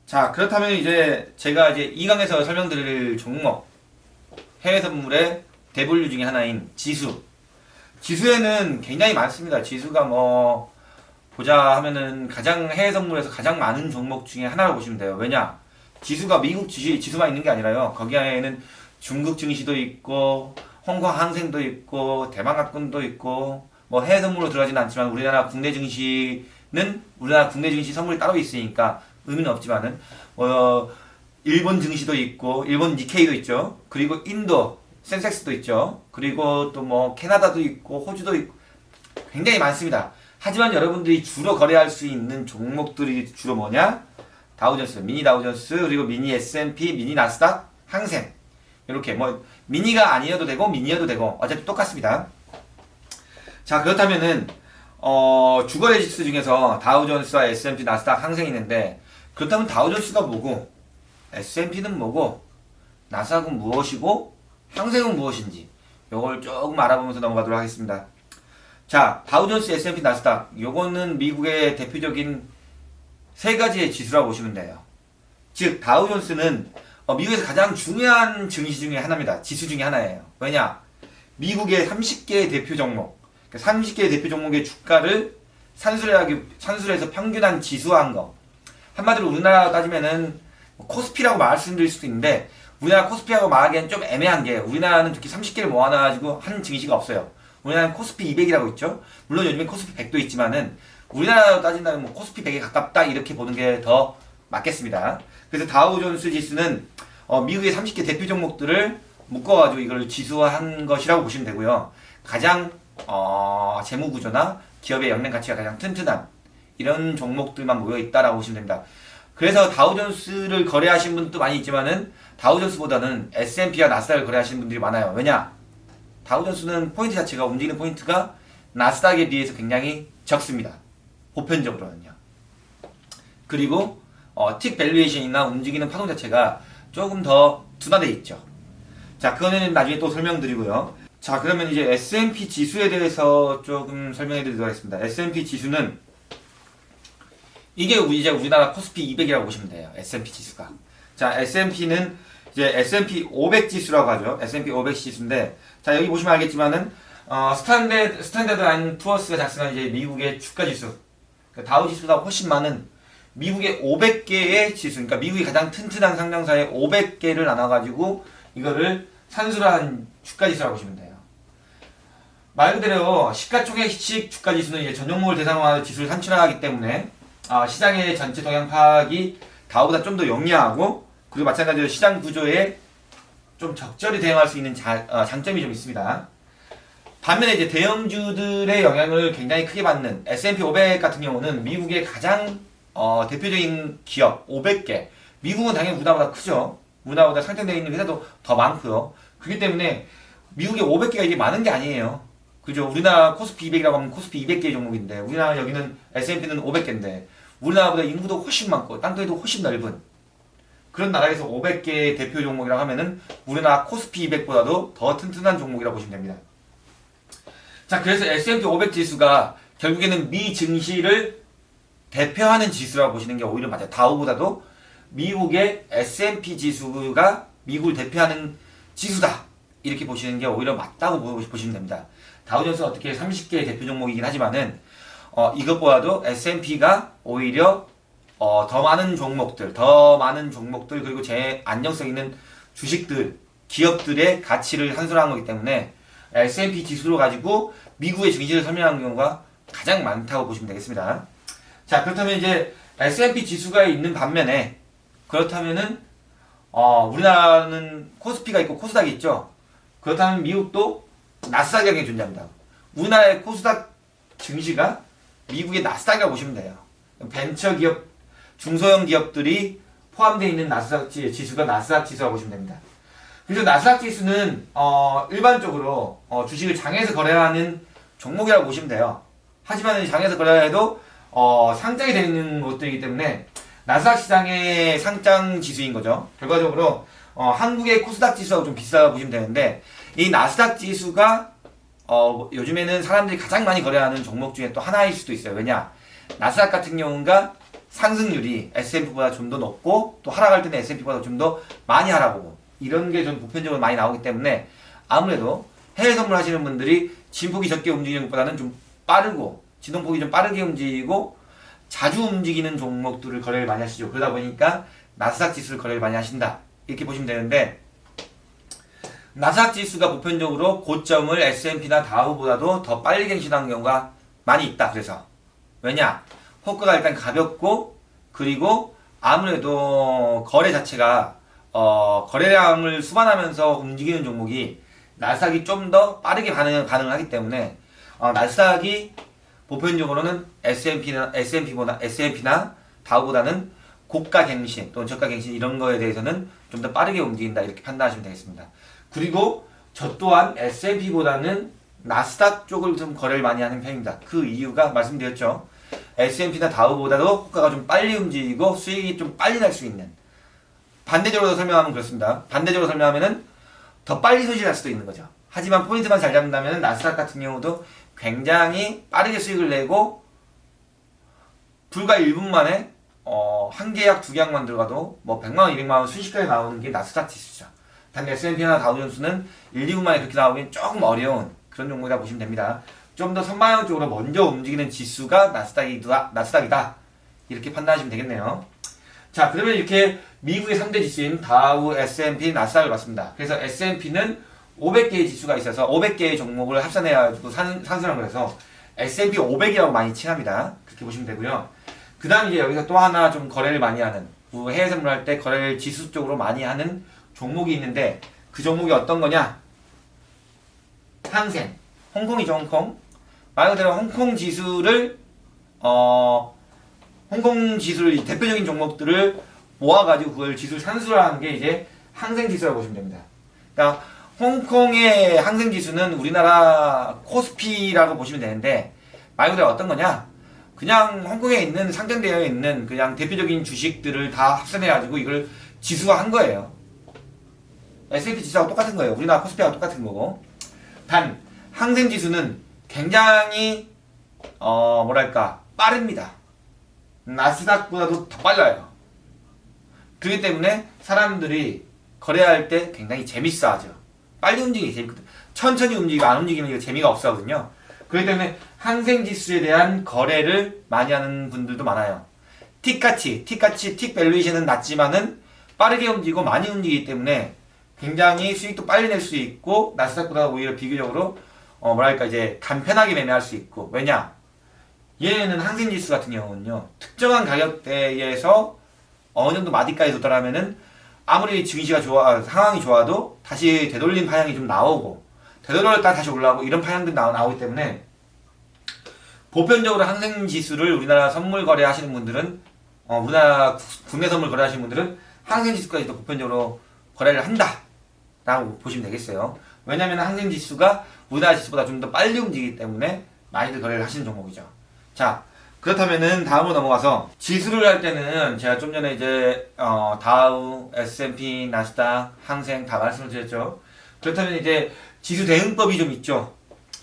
자, 그렇다면 이제 제가 이제 2강에서 설명드릴 종목, 해외 선물의 대분류 중에 하나인 지수. 지수에는 굉장히 많습니다. 지수가 뭐, 보자 하면은 가장 해외 선물에서 가장 많은 종목 중에 하나라고 보시면 돼요. 왜냐? 지수가 미국 지수만 있는 게 아니라요. 거기 안에는 중국 증시도 있고, 홍콩 항생도 있고, 대만 갑군도 있고, 뭐 해외 선물로 들어가지는 않지만 우리나라 국내 증시 선물이 따로 있으니까 의미는 없지만은 일본 증시도 있고 일본 니케이도 있죠. 그리고 인도 센섹스도 있죠. 그리고 또 뭐 캐나다도 있고 호주도 있고 굉장히 많습니다. 하지만 여러분들이 주로 거래할 수 있는 종목들이 주로 뭐냐? 다우존스, 미니 다우존스, 그리고 미니 S&P, 미니 나스닥, 항생. 이렇게 뭐 미니가 아니어도 되고 미니여도 되고 어차피 똑같습니다. 자, 그렇다면은 주거래 지수 중에서 다우존스와 S&P, 나스닥, 항생이 있는데 그렇다면 다우존스가 뭐고 S&P는 뭐고 나스닥은 무엇이고 항생은 무엇인지 요걸 조금 알아보면서 넘어가도록 하겠습니다. 자, 다우존스, S&P, 나스닥 요거는 미국의 대표적인 세 가지의 지수라고 보시면 돼요. 즉 다우존스는 미국에서 가장 중요한 증시 중에 하나입니다. 지수 중에 하나예요. 왜냐? 미국의 30개의 대표 종목, 30개의 대표 종목의 주가를 산술해서 평균한 지수화한 거. 한마디로 우리나라 따지면은 코스피라고 말씀드릴 수도 있는데 우리나라 코스피라고 말하기엔 좀 애매한 게 우리나라는 특히 30개를 모아놔가지고 한 증시가 없어요. 우리나라는 코스피 200이라고 있죠. 물론 요즘에 코스피 100도 있지만은 우리나라로 따진다면 뭐 코스피 100에 가깝다 이렇게 보는 게 더 맞겠습니다. 그래서 다우존스 지수는 미국의 30개 대표 종목들을 묶어가지고 이걸 지수화한 것이라고 보시면 되고요. 가장 재무 구조나 기업의 영양 가치가 가장 튼튼한 이런 종목들만 모여 있다라고 보시면 됩니다. 그래서 다우존스를 거래하신 분도 많이 있지만은 다우존스보다는 S&P와 나스닥을 거래하시는 분들이 많아요. 왜냐? 다우존스는 포인트 자체가 움직이는 포인트가 나스닥에 비해서 굉장히 적습니다. 보편적으로는요. 그리고 틱 밸류에이션이나 움직이는 파동 자체가 조금 더 둔화되어 있죠. 자, 그거는 나중에 또 설명드리고요. 자, 그러면 이제 S&P 지수에 대해서 조금 설명해 드리도록 하겠습니다. S&P 지수는 이게 이제 우리나라 코스피 200이라고 보시면 돼요. S&P 지수가. 자, S&P는 이제 S&P 500 지수라고 하죠. S&P 500 지수인데, 자, 여기 보시면 알겠지만은, 스탠다드 앤 푸어스가 작성한 이제 미국의 주가 지수. 그러니까 다우 지수보다 훨씬 많은 미국의 500개의 지수. 그러니까 미국이 가장 튼튼한 상장사의 500개를 나눠가지고 이거를 산술한 주가 지수라고 보시면 돼요. 말 그대로 시가총액식 주가 지수는 이제 전 종목을 대상으로 하는 지수를 산출하기 때문에 시장의 전체 동향 파악이 다우보다 좀 더 영리하고 그리고 마찬가지로 시장 구조에 좀 적절히 대응할 수 있는 장점이 좀 있습니다. 반면에 이제 대형주들의 영향을 굉장히 크게 받는 S&P 500 같은 경우는 미국의 가장 대표적인 기업 500개. 미국은 당연히 우리나라보다 크죠. 우리나라보다 상장되어 있는 회사도 더 많고요. 그렇기 때문에 미국의 500개가 이게 많은 게 아니에요. 그죠? 우리나라 코스피 200이라고 하면 코스피 200개 종목인데 우리나라 여기는 S&P는 500개인데 우리나라보다 인구도 훨씬 많고 땅덩이도 훨씬 넓은 그런 나라에서 500개 대표 종목이라고 하면은 우리나라 코스피 200보다도 더 튼튼한 종목이라고 보시면 됩니다. 자, 그래서 S&P 500 지수가 결국에는 미 증시를 대표하는 지수라고 보시는 게 오히려 맞아요. 다우보다도 미국의 S&P 지수가 미국을 대표하는 지수다. 이렇게 보시는 게 오히려 맞다고 보시면 됩니다. 다우존스는 어떻게 30개의 대표 종목이긴 하지만은 이것보다도 S&P가 오히려 더 많은 종목들 그리고 제 안정성 있는 주식들, 기업들의 가치를 산술한 거기 때문에 S&P 지수로 가지고 미국의 증시를 설명하는 경우가 가장 많다고 보시면 되겠습니다. 자, 그렇다면 이제 S&P 지수가 있는 반면에 그렇다면은 우리나라는 코스피가 있고 코스닥이 있죠. 그렇다면 미국도 나스닥이 존재합니다. 우리나라의 코스닥 증시가 미국의 나스닥이라고 보시면 돼요. 벤처기업, 중소형 기업들이 포함되어 있는 나스닥 지수가 나스닥 지수라고 보시면 됩니다. 그래서 나스닥 지수는 일반적으로 주식을 장에서 거래하는 종목이라고 보시면 돼요. 하지만 장에서 거래해도 상장이 되어 있는 것들이기 때문에 나스닥 시장의 상장 지수인 거죠. 결과적으로 한국의 코스닥 지수하고 좀 비슷하다고 보시면 되는데 이 나스닥 지수가 요즘에는 사람들이 가장 많이 거래하는 종목 중에 또 하나일 수도 있어요. 왜냐? 나스닥 같은 경우가 상승률이 S&P보다 좀 더 높고 또 하락할 때는 S&P보다 좀 더 많이 하락하고 이런 게 좀 보편적으로 많이 나오기 때문에 아무래도 해외 선물 하시는 분들이 진폭이 적게 움직이는 것보다는 좀 빠르고 진동폭이 좀 빠르게 움직이고 자주 움직이는 종목들을 거래를 많이 하시죠. 그러다 보니까 나스닥 지수를 거래를 많이 하신다. 이렇게 보시면 되는데 나스닥 지수가 보편적으로 고점을 S&P나 다우보다도 더 빨리 갱신하는 경우가 많이 있다. 그래서 왜냐? 호가가 일단 가볍고 그리고 아무래도 거래 자체가 거래량을 수반하면서 움직이는 종목이 나스닥이 좀 더 빠르게 반응을 하기 때문에 나스닥이 보편적으로는 S&P나 다우보다는 고가 갱신 또는 저가 갱신 이런 거에 대해서는 좀 더 빠르게 움직인다 이렇게 판단하시면 되겠습니다. 그리고 저 또한 S&P보다는 나스닥 쪽을 좀 거래를 많이 하는 편입니다. 그 이유가 말씀드렸죠. S&P나 다우보다도 호가가 좀 빨리 움직이고 수익이 좀 빨리 날 수 있는 반대적으로 설명하면 그렇습니다. 반대적으로 설명하면은 더 빨리 손실 날 수도 있는 거죠. 하지만 포인트만 잘 잡는다면 나스닥 같은 경우도 굉장히 빠르게 수익을 내고 불과 1분 만에 한 계약 두 계약만 들어가도 뭐 100만원 200만원 순식간에 나오는 게 나스닥 지수죠. 단 S&P나 다우존스는 1, 2분 만에 그렇게 나오긴 조금 어려운 그런 종목이라 보시면 됩니다. 좀 더 선방향적으로 먼저 움직이는 지수가 나스닥이다 이렇게 판단하시면 되겠네요. 자, 그러면 이렇게 미국의 3대 지수인 다우, S&P, 나스닥을 봤습니다. 그래서 S&P는 500개의 지수가 있어서 500개의 종목을 합산해가지고 상승한 거라서 S&P 500이라고 많이 칭합니다. 그렇게 보시면 되고요. 그 다음 이제 여기서 또 하나 좀 거래를 많이 하는 해외 선물할 때 거래를 지수 쪽으로 많이 하는 종목이 있는데 그 종목이 어떤 거냐? 항생, 홍콩이죠. 홍콩. 말 그대로 홍콩 지수를 대표적인 종목들을 모아가지고 그걸 지수를 산수하는 게 이제 항생 지수라고 보시면 됩니다. 그러니까 홍콩의 항생 지수는 우리나라 코스피라고 보시면 되는데 말 그대로 어떤 거냐? 그냥 홍콩에 있는 상장되어 있는 그냥 대표적인 주식들을 다 합산해가지고 이걸 지수화한 거예요. S&P 지수하고 똑같은 거예요. 우리나라 코스피하고 똑같은 거고. 단 항생 지수는 굉장히 뭐랄까 빠릅니다. 나스닥보다도 더 빨라요. 그렇기 때문에 사람들이 거래할 때 굉장히 재밌어하죠. 빨리 움직이기 재밌거든. 천천히 움직이고 안 움직이면 이거 재미가 없어거든요. 그렇기 때문에 항생지수에 대한 거래를 많이 하는 분들도 많아요. 틱같이 틱 밸류에이션은 낮지만은 빠르게 움직이고 많이 움직이기 때문에 굉장히 수익도 빨리 낼 수 있고 나스닥보다 오히려 비교적으로 뭐랄까 이제 간편하게 매매할 수 있고. 왜냐? 얘는 항생지수 같은 경우는요 특정한 가격대에서 어느 정도 마디까지 도달하면은 아무리 증시가 상황이 좋아도 다시 되돌림 파장이 좀 나오고 되돌렸다가 다시 올라오고 이런 파장들이 나오기 때문에 보편적으로 항생지수를 우리나라 선물 거래하시는 분들은 우리나라 국내 선물 거래하시는 분들은 항생지수까지도 보편적으로 거래를 한다 라고 보시면 되겠어요. 왜냐면 항생지수가 우리나라 지수보다 좀 더 빨리 움직이기 때문에 많이들 거래를 하시는 종목이죠. 자, 그렇다면은 다음으로 넘어가서 지수를 할 때는 제가 좀 전에 이제 다우, S&P, 나스닥, 항생 다 말씀을 드렸죠. 그렇다면 이제 지수 대응법이 좀 있죠.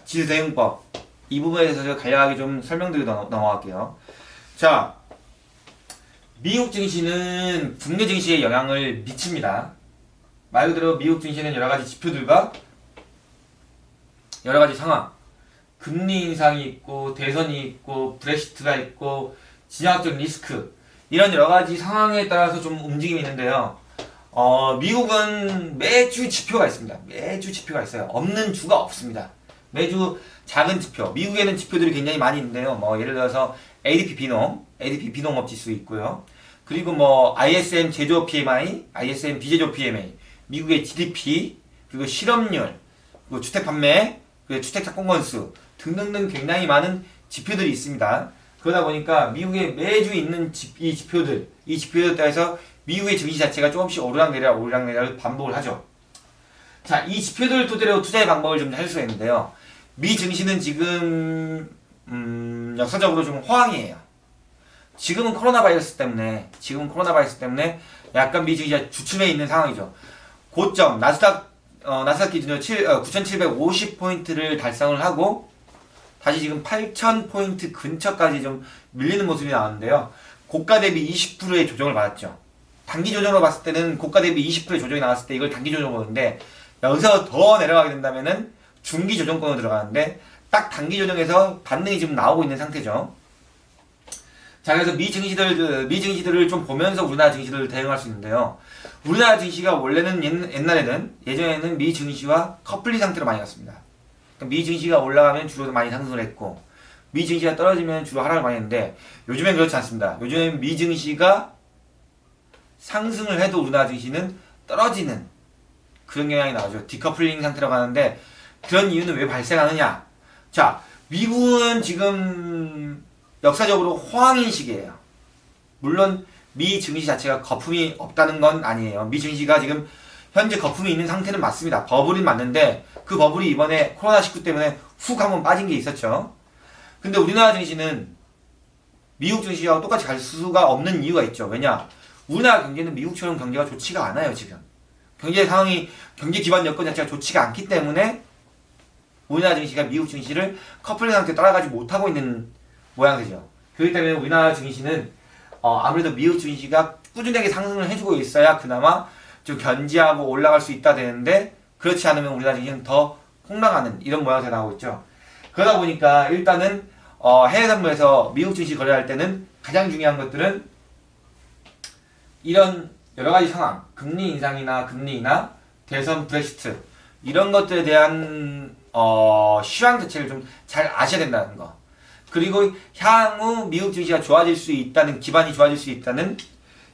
지수 대응법 이 부분에 대해서 제가 간략하게 좀 설명드리고 넘어갈게요. 자, 미국 증시는 국내 증시에 영향을 미칩니다. 말 그대로 미국 증시는 여러가지 지표들과 여러가지 상황, 금리 인상이 있고 대선이 있고 브렉시트가 있고 진화학적 리스크 이런 여러가지 상황에 따라서 좀 움직임이 있는데요. 미국은 매주 지표가 있습니다. 매주 지표가 있어요. 없는 주가 없습니다. 매주 작은 지표, 미국에는 지표들이 굉장히 많이 있는데요. 뭐 예를 들어서 ADP 비농업 지수 있고요. 그리고 뭐 ISM 제조업 PMI, ISM 비제조업 PMI, 미국의 GDP, 그리고 실업률, 그리고 주택 판매, 그리고 주택 착공 건수 등등등 굉장히 많은 지표들이 있습니다. 그러다 보니까 미국에 매주 있는 이 지표들 따라서 미국의 증시 자체가 조금씩 오르락내리락을 반복을 하죠. 자, 이 지표들을 토대로 투자의 방법을 좀 할 수가 있는데요. 미 증시는 지금 역사적으로 좀 호황이에요. 지금은 코로나 바이러스 때문에 약간 미 증시가 주춤해 있는 상황이죠. 고점 나스닥 기준으로 9,750포인트를 달성을 하고 다시 지금 8,000포인트 근처까지 좀 밀리는 모습이 나왔는데요. 고가 대비 20%의 조정을 받았죠. 단기 조정으로 봤을 때는 고가 대비 20%의 조정이 나왔을 때 이걸 단기 조정으로 보는데, 여기서 더 내려가게 된다면은 중기 조정권으로 들어가는데, 딱 단기 조정에서 반등이 지금 나오고 있는 상태죠. 자, 그래서 미 증시들을 좀 보면서 우리나라 증시를 대응할 수 있는데요. 우리나라 증시가 원래는 예전에는 미 증시와 커플링 상태로 많이 갔습니다. 그러니까 미 증시가 올라가면 주로 많이 상승을 했고, 미 증시가 떨어지면 주로 하락을 많이 했는데, 요즘엔 그렇지 않습니다. 요즘엔 미 증시가 상승을 해도 우리나라 증시는 떨어지는 그런 경향이 나오죠. 디커플링 상태로 가는데, 그런 이유는 왜 발생하느냐? 자, 미국은 지금 역사적으로 호황인 시기예요. 물론 미 증시 자체가 거품이 없다는 건 아니에요. 미 증시가 지금 현재 거품이 있는 상태는 맞습니다. 버블이 맞는데 그 버블이 이번에 코로나19 때문에 훅 한번 빠진 게 있었죠. 근데 우리나라 증시는 미국 증시하고 똑같이 갈 수가 없는 이유가 있죠. 왜냐? 우리나라 경제는 미국처럼 경제가 좋지가 않아요, 지금. 경제 상황이, 경제 기반 여건 자체가 좋지가 않기 때문에 우리나라 증시가 미국 증시를 커플링 상태에 따라가지 못하고 있는 모양새죠. 그렇기 때문에 우리나라 증시는 아무래도 미국 증시가 꾸준하게 상승을 해주고 있어야 그나마 좀 견지하고 올라갈 수 있다 되는데, 그렇지 않으면 우리나라 증시는 더 폭락하는 이런 모양새가 나오고 있죠. 그러다 보니까 일단은 해외 선물에서 미국 증시 거래할 때는 가장 중요한 것들은 이런 여러 가지 상황, 금리 인상이나 금리 인하, 대선 브렉시트 이런 것들에 대한 시황 자체를 좀 잘 아셔야 된다는 거. 그리고 향후 미국 증시가 좋아질 수 있다는, 기반이 좋아질 수 있다는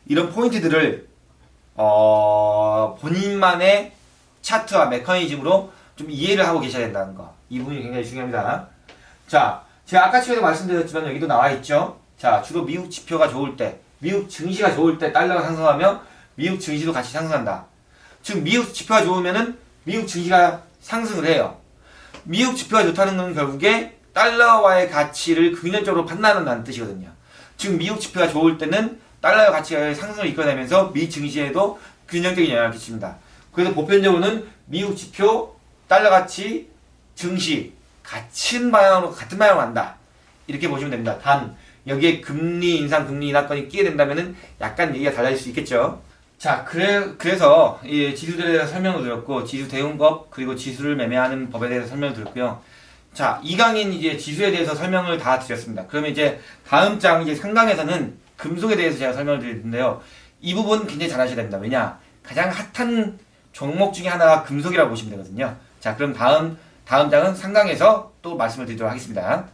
이런 포인트들을 본인만의 차트와 메커니즘으로 좀 이해를 하고 계셔야 된다는 거. 이 부분이 굉장히 중요합니다. 자, 제가 아까 전에도 말씀드렸지만 여기도 나와 있죠. 자, 주로 미국 지표가 좋을 때, 미국 증시가 좋을 때 달러가 상승하며 미국 증시도 같이 상승한다. 즉 미국 지표가 좋으면은 미국 증시가 상승을 해요. 미국 지표가 좋다는 건 결국에 달러와의 가치를 긍정적으로 판단한다는 뜻이거든요. 즉 미국 지표가 좋을 때는 달러의 가치가 상승을 이끌어내면서 미 증시에도 긍정적인 영향을 끼칩니다. 그래서 보편적으로는 미국 지표, 달러 가치, 증시 같은 방향으로 간다. 이렇게 보시면 됩니다. 단 여기에 금리 인상, 금리 인하권이 끼게 된다면은 약간 얘기가 달라질 수 있겠죠. 자, 그래서 이 지수들에 대해서 설명을 드렸고, 지수 대응법 그리고 지수를 매매하는 법에 대해서 설명을 드렸고요. 자, 2강인 이제 지수에 대해서 설명을 다 드렸습니다. 그러면 이제 다음 장 이제 3강에서는 금속에 대해서 제가 설명을 드리는데요. 이 부분 굉장히 잘 하셔야 됩니다. 왜냐? 가장 핫한 종목 중에 하나가 금속이라고 보시면 되거든요. 자, 그럼 다음 장은 3강에서 또 말씀을 드리도록 하겠습니다.